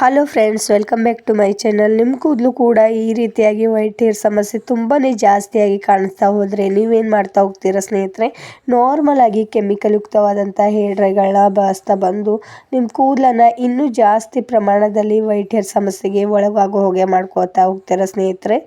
Hello friends, welcome back to my channel. ನಿಮ್ಮ ಕೂದಲು ಕೂಡ ಈ ರೀತಿಯಾಗಿ ವೈಟ್ ಹೇರ್ ಸಮಸ್ಯೆ ತುಂಬಾ ಜಾಸ್ತಿಯಾಗಿ ಕಾಣಿಸ್ತಾ ಹೋದರೆ ನೀವೇನು ಮಾಡ್ತಾ ಹೋಗ್ತೀರಾ ಸ್ನೇಹಿತರೆ? ನಾರ್ಮಲ್ ಆಗಿ ಕೆಮಿಕಲ್ ಯುಕ್ತವಾದಂಥ ಹೇರ್ ಡ್ರೈಗಳನ್ನ ಬಳಸ್ತಾ ಬಂದು ನಿಮ್ಮ ಕೂದಲನ್ನು ಇನ್ನೂ ಜಾಸ್ತಿ ಪ್ರಮಾಣದಲ್ಲಿ ವೈಟ್ ಹೇರ್ ಸಮಸ್ಯೆಗೆ ಒಳಗಾಗೋ ಹಾಗೆ ಮಾಡ್ಕೋತಾ ಹೋಗ್ತೀರಾ ಸ್ನೇಹಿತರೆ?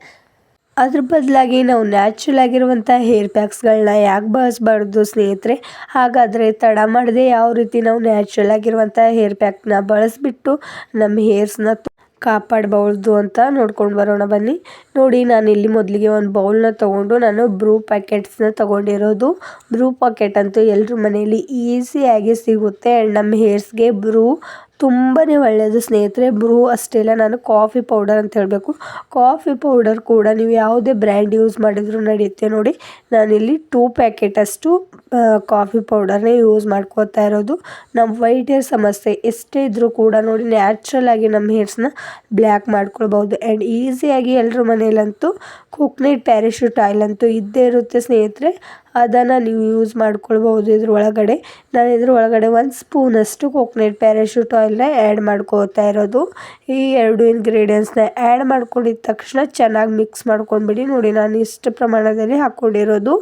ಅದ್ರ ಬದಲಾಗಿ ನಾವು ನ್ಯಾಚುರಲ್ ಆಗಿರುವಂಥ ಹೇರ್ ಪ್ಯಾಕ್ಸ್ಗಳನ್ನ ಯಾಕೆ ಬಳಸಬಾರ್ದು ಸ್ನೇಹಿತರೆ? ಹಾಗಾದರೆ ತಡ ಮಾಡದೆ ಯಾವ ರೀತಿ ನಾವು ನ್ಯಾಚುರಲ್ ಆಗಿರುವಂಥ ಹೇರ್ ಪ್ಯಾಕ್ನ ಬಳಸಿಬಿಟ್ಟು ನಮ್ಮ ಹೇರ್ಸ್ನ ಕಾಪಾಡಬಹುದು ಅಂತ ನೋಡ್ಕೊಂಡು ಬರೋಣ ಬನ್ನಿ. ನೋಡಿ, ನಾನಿಲ್ಲಿ ಮೊದಲಿಗೆ ಒಂದು ಬೌಲ್ನ ತೊಗೊಂಡು ನಾನು ಬ್ರೂ ಪ್ಯಾಕೆಟ್ಸ್ನ ತೊಗೊಂಡಿರೋದು. ಬ್ರೂ ಪ್ಯಾಕೆಟ್ ಅಂತೂ ಎಲ್ಲರ ಮನೆಯಲ್ಲಿ ಈಸಿಯಾಗಿ ಸಿಗುತ್ತೆ. ಆ್ಯಂಡ್ ನಮ್ಮ ಹೇರ್ಸ್ಗೆ ಬ್ರೂ ತುಂಬಾ ಒಳ್ಳೆಯದು ಸ್ನೇಹಿತರೆ. ಬ್ರೂ ಅಷ್ಟೇ ಅಲ್ಲ, ನಾನು ಕಾಫಿ ಪೌಡರ್ ಅಂತ ಹೇಳಬೇಕು. ಕಾಫಿ ಪೌಡರ್ ಕೂಡ ನೀವು ಯಾವುದೇ ಬ್ರ್ಯಾಂಡ್ ಯೂಸ್ ಮಾಡಿದರೂ ನಡೆಯುತ್ತೆ. ನೋಡಿ, ನಾನಿಲ್ಲಿ 2 ಪ್ಯಾಕೆಟ್ ಅಷ್ಟು ಕಾಫಿ ಪೌಡರ್ನೇ ಯೂಸ್ ಮಾಡ್ಕೋತಾ ಇರೋದು. ನಮ್ಮ ವೈಟ್ ಹೇರ್ ಸಮಸ್ಯೆ ಎಷ್ಟೇ ಇದ್ದರೂ ಕೂಡ ನೋಡಿ ನ್ಯಾಚುರಲ್ ಆಗಿ ನಮ್ಮ ಹೇರ್ಸ್ನ ಬ್ಲ್ಯಾಕ್ ಮಾಡ್ಕೊಳ್ಬೋದು. ಆ್ಯಂಡ್ ಈಸಿಯಾಗಿ ಎಲ್ಲರ ಮನೆಯಲ್ಲಂತೂ ಕೋಕೋನಟ್ ಪ್ಯಾರಾಶೂಟ್ ಆಯಿಲ್ ಅಂತೂ ಇದ್ದೇ ಇರುತ್ತೆ ಸ್ನೇಹಿತರೆ. ಅದನ್ನು ನೀವು ಯೂಸ್ ಮಾಡ್ಕೊಳ್ಬೋದು. ಇದ್ರೊಳಗಡೆ ನಾನು ಇದ್ರೊಳಗಡೆ 1 ಸ್ಪೂನಷ್ಟು ಕೋಕೋನಟ್ ಪ್ಯಾರಾಶೂಟ್ ಆಯಿಲ್ನ ಆ್ಯಡ್ ಮಾಡ್ಕೋತಾ ಇರೋದು. ಈ 2 ಇಂಗ್ರೀಡಿಯೆಂಟ್ಸ್ನ ಆ್ಯಡ್ ಮಾಡ್ಕೊಂಡಿದ್ದ ತಕ್ಷಣ ಚೆನ್ನಾಗಿ ಮಿಕ್ಸ್ ಮಾಡ್ಕೊಂಡ್ಬಿಡಿ. ನೋಡಿ, ನಾನು ಇಷ್ಟು ಪ್ರಮಾಣದಲ್ಲಿ ಹಾಕ್ಕೊಂಡಿರೋದು.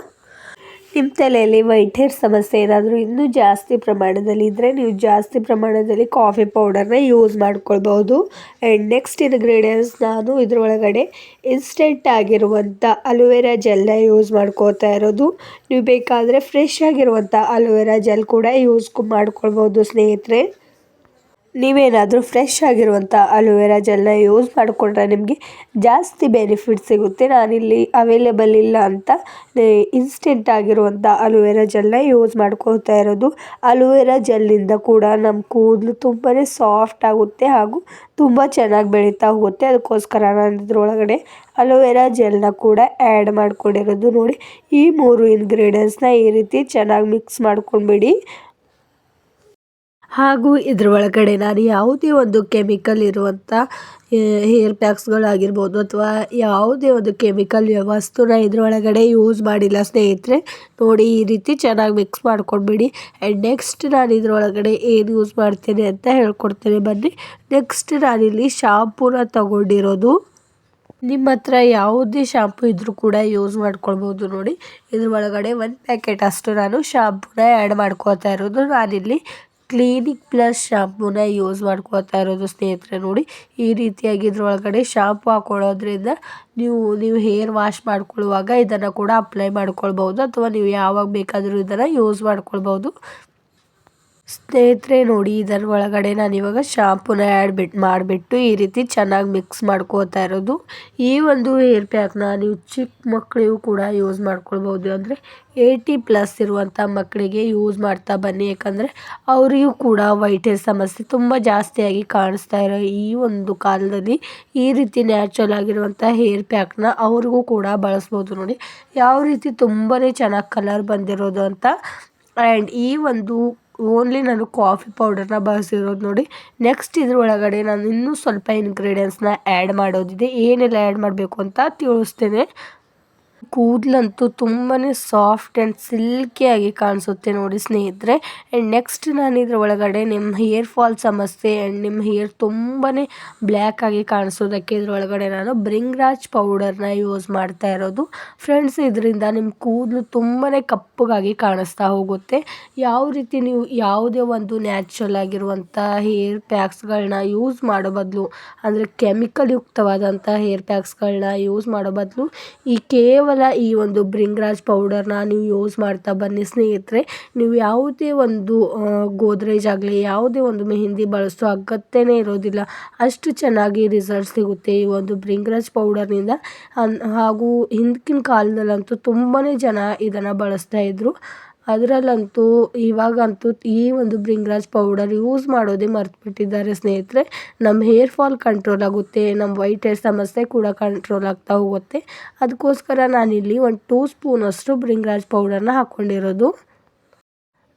ನಿಮ್ಮ ತಲೆಯಲ್ಲಿ ವೈಟ್ ಹೇರ್ ಸಮಸ್ಯೆ ಏನಾದರೂ ಇನ್ನೂ ಜಾಸ್ತಿ ಪ್ರಮಾಣದಲ್ಲಿ ಇದ್ದರೆ ನೀವು ಜಾಸ್ತಿ ಪ್ರಮಾಣದಲ್ಲಿ ಕಾಫಿ ಪೌಡರ್ನ ಯೂಸ್ ಮಾಡ್ಕೊಳ್ಬೋದು. ಆ್ಯಂಡ್ ನೆಕ್ಸ್ಟ್ ಇಂಗ್ರೀಡಿಯೆಂಟ್ಸ್ ನಾನು ಇದರೊಳಗಡೆ ಇನ್ಸ್ಟೆಂಟ್ ಆಗಿರುವಂಥ ಅಲೋವೆರಾ ಜೆಲ್ನ ಯೂಸ್ ಮಾಡ್ಕೋತಾ ಇರೋದು. ನೀವು ಬೇಕಾದರೆ ಫ್ರೆಶ್ ಆಗಿರುವಂಥ ಅಲೋವೆರಾ ಜೆಲ್ ಕೂಡ ಯೂಸ್ ಮಾಡ್ಕೊಳ್ಬೋದು ಸ್ನೇಹಿತರೆ. ನೀವೇನಾದರೂ ಫ್ರೆಶ್ ಆಗಿರುವಂಥ ಅಲೋವೆರಾ ಜೆಲ್ನ ಯೂಸ್ ಮಾಡಿಕೊಂಡ್ರೆ ನಿಮಗೆ ಜಾಸ್ತಿ ಬೆನಿಫಿಟ್ ಸಿಗುತ್ತೆ. ನಾನಿಲ್ಲಿ ಅವೈಲೇಬಲ್ ಇಲ್ಲ ಅಂತ ಇನ್ಸ್ಟೆಂಟ್ ಆಗಿರುವಂಥ ಅಲೋವೆರಾ ಜೆಲ್ನ ಯೂಸ್ ಮಾಡ್ಕೋತಾ ಇರೋದು. ಅಲೋವೆರಾ ಜೆಲ್ಲಿಂದ ಕೂಡ ನಮ್ಮ ಕೂದಲು ತುಂಬಾ ಸಾಫ್ಟ್ ಆಗುತ್ತೆ ಹಾಗೂ ತುಂಬ ಚೆನ್ನಾಗಿ ಬೆಳೀತಾ ಹೋಗುತ್ತೆ. ಅದಕ್ಕೋಸ್ಕರ ನಾನು ಇದ್ರೊಳಗಡೆ ಅಲೋವೆರಾ ಜೆಲ್ನ ಕೂಡ ಆ್ಯಡ್ ಮಾಡ್ಕೊಂಡಿರೋದು. ನೋಡಿ, ಈ 3 ಇಂಗ್ರೀಡಿಯೆಂಟ್ಸ್ನ ಈ ರೀತಿ ಚೆನ್ನಾಗಿ ಮಿಕ್ಸ್ ಮಾಡ್ಕೊಂಡ್ಬಿಡಿ. ಹಾಗೂ ಇದರೊಳಗಡೆ ನಾನು ಯಾವುದೇ ಒಂದು ಕೆಮಿಕಲ್ ಇರುವಂಥ ಹೇರ್ ಪ್ಯಾಕ್ಸ್ಗಳಾಗಿರ್ಬೋದು ಅಥವಾ ಯಾವುದೇ ಒಂದು ಕೆಮಿಕಲ್ ವಸ್ತುನ ಇದರೊಳಗಡೆ ಯೂಸ್ ಮಾಡಿಲ್ಲ ಸ್ನೇಹಿತರೆ. ನೋಡಿ, ಈ ರೀತಿ ಚೆನ್ನಾಗಿ ಮಿಕ್ಸ್ ಮಾಡ್ಕೊಂಡ್ಬಿಡಿ. ಆ್ಯಂಡ್ ನೆಕ್ಸ್ಟ್ ನಾನು ಇದರೊಳಗಡೆ ಏನು ಯೂಸ್ ಮಾಡ್ತೇನೆ ಅಂತ ಹೇಳ್ಕೊಡ್ತೇನೆ ಬನ್ನಿ. ನೆಕ್ಸ್ಟ್ ನಾನಿಲ್ಲಿ ಶಾಂಪೂನ ತಗೊಂಡಿರೋದು. ನಿಮ್ಮ ಹತ್ರ ಯಾವುದೇ ಶಾಂಪು ಇದ್ದರೂ ಕೂಡ ಯೂಸ್ ಮಾಡ್ಕೊಳ್ಬೋದು. ನೋಡಿ, ಇದ್ರ ಒಳಗಡೆ 1 ಪ್ಯಾಕೆಟ್ ಅಷ್ಟು ನಾನು ಶಾಂಪೂನ ಆ್ಯಡ್ ಮಾಡ್ಕೋತಾ ಇರೋದು. ನಾನಿಲ್ಲಿ ಕ್ಲಿನಿಕ್ ಪ್ಲಸ್ ಶಾಂಪೂನ ಯೂಸ್ ಮಾಡ್ಕೋತಾ ಇರೋದು ಸ್ನೇಹಿತರೆ. ನೋಡಿ, ಈ ರೀತಿಯಾಗಿ ಇದ್ರೊಳಗಡೆ ಶಾಂಪು ಹಾಕೊಳ್ಳೋದ್ರಿಂದ ನೀವು ಹೇರ್ ವಾಶ್ ಮಾಡ್ಕೊಳ್ಳುವಾಗ ಇದನ್ನು ಕೂಡ ಅಪ್ಲೈ ಮಾಡ್ಕೊಳ್ಬೋದು ಅಥವಾ ನೀವು ಯಾವಾಗ ಬೇಕಾದರೂ ಇದನ್ನು ಯೂಸ್ ಮಾಡ್ಕೊಳ್ಬೋದು ಸ್ನೇಹಿತರೆ. ನೋಡಿ, ಇದರ ಒಳಗಡೆ ನಾನು ಇವಾಗ ಶಾಂಪೂನ ಮಾಡಿಬಿಟ್ಟು ಈ ರೀತಿ ಚೆನ್ನಾಗಿ ಮಿಕ್ಸ್ ಮಾಡ್ಕೋತಾ ಇರೋದು. ಈ ಒಂದು ಹೇರ್ ಪ್ಯಾಕ್ನ ನೀವು ಚಿಕ್ಕ ಮಕ್ಕಳಿಗೂ ಕೂಡ ಯೂಸ್ ಮಾಡ್ಕೊಳ್ಬೋದು. ಅಂದರೆ 80+ ಇರುವಂಥ ಮಕ್ಕಳಿಗೆ ಯೂಸ್ ಮಾಡ್ತಾ ಬನ್ನಿ. ಯಾಕಂದರೆ ಅವರಿಗೂ ಕೂಡ ವೈಟ್ ಹೇರ್ ಸಮಸ್ಯೆ ತುಂಬ ಜಾಸ್ತಿಯಾಗಿ ಕಾಣಿಸ್ತಾ ಇರೋ ಈ ಒಂದು ಕಾಲದಲ್ಲಿ ಈ ರೀತಿ ನ್ಯಾಚುರಲ್ ಆಗಿರುವಂಥ ಹೇರ್ ಪ್ಯಾಕ್ನ ಅವ್ರಿಗೂ ಕೂಡ ಬಳಸ್ಬೋದು. ನೋಡಿ, ಯಾವ ರೀತಿ ತುಂಬಾ ಚೆನ್ನಾಗಿ ಕಲರ್ ಬಂದಿರೋದು ಅಂತ. ಆ್ಯಂಡ್ ಈ ಒಂದು ಓನ್ಲಿ ನಾನು ಕಾಫಿ ಪೌಡರ್ನ ಬಳಸಿರೋದು. ನೋಡಿ, ನೆಕ್ಸ್ಟ್ ಇದ್ರ ಒಳಗಡೆ ನಾನು ಇನ್ನೂ ಸ್ವಲ್ಪ ಇಂಗ್ರೀಡಿಯೆಂಟ್ಸ್ನ ಆ್ಯಡ್ ಮಾಡೋದಿದೆ. ಏನೆಲ್ಲ ಆ್ಯಡ್ ಮಾಡಬೇಕು ಅಂತ ತಿಳಿಸ್ತೇನೆ. ಕೂದಲಂತೂ ತುಂಬಾ ಸಾಫ್ಟ್ ಆ್ಯಂಡ್ ಸಿಲ್ಕಿಯಾಗಿ ಕಾಣಿಸುತ್ತೆ ನೋಡಿ ಸ್ನೇಹಿತರೆ. ಆ್ಯಂಡ್ ನೆಕ್ಸ್ಟ್ ನಾನು ಇದ್ರ ಒಳಗಡೆ ನಿಮ್ಮ ಹೇರ್ ಫಾಲ್ ಸಮಸ್ಯೆ ಆ್ಯಂಡ್ ನಿಮ್ಮ ಹೇರ್ ತುಂಬಾ ಬ್ಲ್ಯಾಕ್ ಆಗಿ ಕಾಣಿಸೋದಕ್ಕೆ ಇದ್ರೊಳಗಡೆ ನಾನು ಭೃಂಗರಾಜ್ ಪೌಡರ್ನ ಯೂಸ್ ಮಾಡ್ತಾ ಇರೋದು. ಫ್ರೆಂಡ್ಸ್, ಇದರಿಂದ ನಿಮ್ಮ ಕೂದಲು ತುಂಬಾ ಕಪ್ಪಗಾಗಿ ಕಾಣಿಸ್ತಾ ಹೋಗುತ್ತೆ. ಯಾವ ರೀತಿ ನೀವು ಯಾವುದೇ ಒಂದು ನ್ಯಾಚುರಲ್ ಆಗಿರುವಂಥ ಹೇರ್ ಪ್ಯಾಕ್ಸ್ಗಳನ್ನ ಯೂಸ್ ಮಾಡೋ ಬದಲು, ಅಂದರೆ ಕೆಮಿಕಲ್ ಯುಕ್ತವಾದಂಥ ಹೇರ್ ಪ್ಯಾಕ್ಸ್ಗಳನ್ನ ಯೂಸ್ ಮಾಡೋ ಬದಲು ಕೇವಲ ಈ ಒಂದು ಭೃಂಗರಾಜ್ ಪೌಡರ್ನ ನೀವು ಯೂಸ್ ಮಾಡ್ತಾ ಬನ್ನಿ ಸ್ನೇಹಿತರೆ. ನೀವು ಯಾವುದೇ ಒಂದು ಗೋದ್ರೇಜ್ ಆಗಲಿ ಯಾವುದೇ ಒಂದು ಮೆಹಂದಿ ಬಳಸೋ ಅಗತ್ಯನೇ ಇರೋದಿಲ್ಲ. ಅಷ್ಟು ಚೆನ್ನಾಗಿ ರಿಸಲ್ಟ್ ಸಿಗುತ್ತೆ ಈ ಒಂದು ಭೃಂಗರಾಜ್ ಪೌಡರ್ನಿಂದ. ಹಾಗೂ ಹಿಂದಿನ ಕಾಲದಲ್ಲಂತೂ ತುಂಬಾ ಜನ ಇದನ್ನು ಬಳಸ್ತಾ ಇದ್ದರು. ಅದರಲ್ಲಂತೂ ಇವಾಗಂತೂ ಈ ಒಂದು ಭೃಂಗರಾಜ್ ಪೌಡರ್ ಯೂಸ್ ಮಾಡೋದೇ ಮರ್ತುಬಿಟ್ಟಿದ್ದಾರೆ ಸ್ನೇಹಿತರೆ. ನಮ್ಮ ಹೇರ್ ಫಾಲ್ ಕಂಟ್ರೋಲ್ ಆಗುತ್ತೆ, ನಮ್ಮ ವೈಟ್ ಹೇರ್ ಸಮಸ್ಯೆ ಕೂಡ ಕಂಟ್ರೋಲ್ ಆಗ್ತಾ ಹೋಗುತ್ತೆ. ಅದಕ್ಕೋಸ್ಕರ ನಾನಿಲ್ಲಿ 1 2 ಸ್ಪೂನಷ್ಟು ಭೃಂಗರಾಜ್ ಪೌಡರ್ನ ಹಾಕ್ಕೊಂಡಿರೋದು.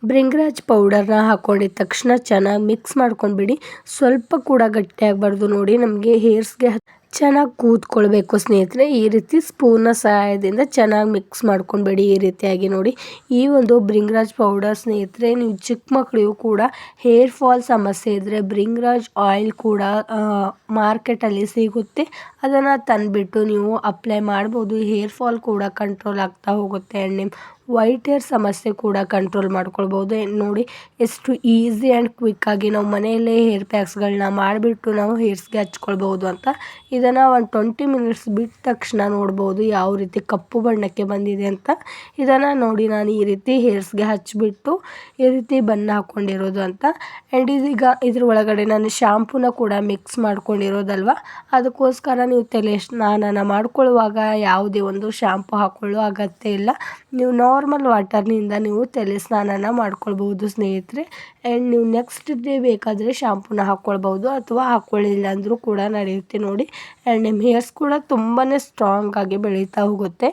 ಬ್ರಿಂಗ್ರಾಜ್ ಪೌಡರ್ನ ಹಾಕೊಂಡಿದ ತಕ್ಷಣ ಚೆನ್ನಾಗಿ ಮಿಕ್ಸ್ ಮಾಡ್ಕೊಂಡ್ಬಿಡಿ. ಸ್ವಲ್ಪ ಕೂಡ ಗಟ್ಟಿ ಆಗಬಾರ್ದು ನೋಡಿ, ನಮಗೆ ಹೇರ್ಸ್ಗೆ ಚೆನ್ನಾಗಿ ಕೂತ್ಕೊಳ್ಬೇಕು ಸ್ನೇಹಿತರೆ. ಈ ರೀತಿ ಸ್ಪೂನ್ನ ಸಹಾಯದಿಂದ ಚೆನ್ನಾಗಿ ಮಿಕ್ಸ್ ಮಾಡ್ಕೊಂಡ್ಬೇಡಿ. ಈ ರೀತಿಯಾಗಿ ನೋಡಿ, ಈ ಒಂದು ಬ್ರಿಂಗ್ರಾಜ್ ಪೌಡರ್ ಸ್ನೇಹಿತರೆ, ನೀವು ಚಿಕ್ಕ ಮಕ್ಕಳಿಗೂ ಕೂಡ ಹೇರ್ ಫಾಲ್ ಸಮಸ್ಯೆ ಇದ್ದರೆ ಬ್ರಿಂಗ್ರಾಜ್ ಆಯಿಲ್ ಕೂಡ ಮಾರ್ಕೆಟಲ್ಲಿ ಸಿಗುತ್ತೆ. ಅದನ್ನು ತಂದುಬಿಟ್ಟು ನೀವು ಅಪ್ಲೈ ಮಾಡ್ಬೋದು. ಹೇರ್ ಫಾಲ್ ಕೂಡ ಕಂಟ್ರೋಲ್ ಆಗ್ತಾ ಹೋಗುತ್ತೆ ಆ್ಯಂಡ್ ನಿಮ್ಮ ವೈಟ್ ಹೇರ್ ಸಮಸ್ಯೆ ಕೂಡ ಕಂಟ್ರೋಲ್ ಮಾಡ್ಕೊಳ್ಬೋದು. ನೋಡಿ ಎಷ್ಟು ಈಸಿ ಆ್ಯಂಡ್ ಕ್ವಿಕ್ಕಾಗಿ ನಾವು ಮನೆಯಲ್ಲೇ ಹೇರ್ ಪ್ಯಾಕ್ಸ್ಗಳನ್ನ ಮಾಡಿಬಿಟ್ಟು ನಾವು ಹೇರ್ಸ್ಗೆ ಹಚ್ಕೊಳ್ಬೋದು ಅಂತ. ಇದನ್ನು ಒಂದು 20 ಮಿನಿಟ್ಸ್ ಬಿಟ್ಟ ತಕ್ಷಣ ನೋಡ್ಬೋದು ಯಾವ ರೀತಿ ಕಪ್ಪು ಬಣ್ಣಕ್ಕೆ ಬಂದಿದೆ ಅಂತ. ಇದನ್ನು ನೋಡಿ ನಾನು ಈ ರೀತಿ ಹೇರ್ಸ್ಗೆ ಹಚ್ಚಿಬಿಟ್ಟು ಈ ರೀತಿ ಬಣ್ಣ ಹಾಕ್ಕೊಂಡಿರೋದು ಅಂತ. ಆ್ಯಂಡ್ ಇದೀಗ ಇದ್ರ ಒಳಗಡೆ ನಾನು ಶಾಂಪೂನ ಕೂಡ ಮಿಕ್ಸ್ ಮಾಡ್ಕೊಂಡಿರೋದಲ್ವ, ಅದಕ್ಕೋಸ್ಕರ ನೀವು ತಲೆ ಸ್ನಾನ ಮಾಡ್ಕೊಳ್ಳುವಾಗ ಯಾವುದೇ ಒಂದು ಶಾಂಪು ಹಾಕ್ಕೊಳ್ಳೋ ಅಗತ್ಯ ಇಲ್ಲ. ನೀವು ನಾರ್ಮಲ್ ವಾಟರ್ನಿಂದ ನೀವು ತಲೆ ಸ್ನಾನನ ಮಾಡ್ಕೊಳ್ಬೋದು ಸ್ನೇಹಿತರೆ. ಆ್ಯಂಡ್ ನೀವು ನೆಕ್ಸ್ಟ್ ಡೇ ಬೇಕಾದರೆ ಶಾಂಪೂನ ಹಾಕ್ಕೊಳ್ಬೋದು ಅಥವಾ ಹಾಕ್ಕೊಳ್ಳಿಲ್ಲ ಅಂದರೂ ಕೂಡ ನಡೆಯುತ್ತೆ ನೋಡಿ. ಆ್ಯಂಡ್ ನಿಮ್ಮ ಹೇರ್ಸ್ ಕೂಡ ತುಂಬಾ ಸ್ಟ್ರಾಂಗ್ ಆಗಿ ಬೆಳೀತಾ ಹೋಗುತ್ತೆ.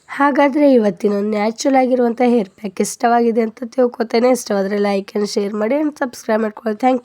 ಹಾಗಾದರೆ ಇವತ್ತಿನ ನ್ಯಾಚುರಲ್ ಆಗಿರುವಂಥ ಹೇರ್ ಪ್ಯಾಕ್ ಇಷ್ಟವಾಗಿದೆ ಅಂತ ತಿಳ್ಕೊತೇನೆ. ಇಷ್ಟವಾದರೆ ಲೈಕ್ ಆ್ಯಂಡ್ ಶೇರ್ ಮಾಡಿ ಆ್ಯಂಡ್ ಸಬ್ಸ್ಕ್ರೈಬ್ ಮಾಡ್ಕೊಳ್ಳಿ. Thank you.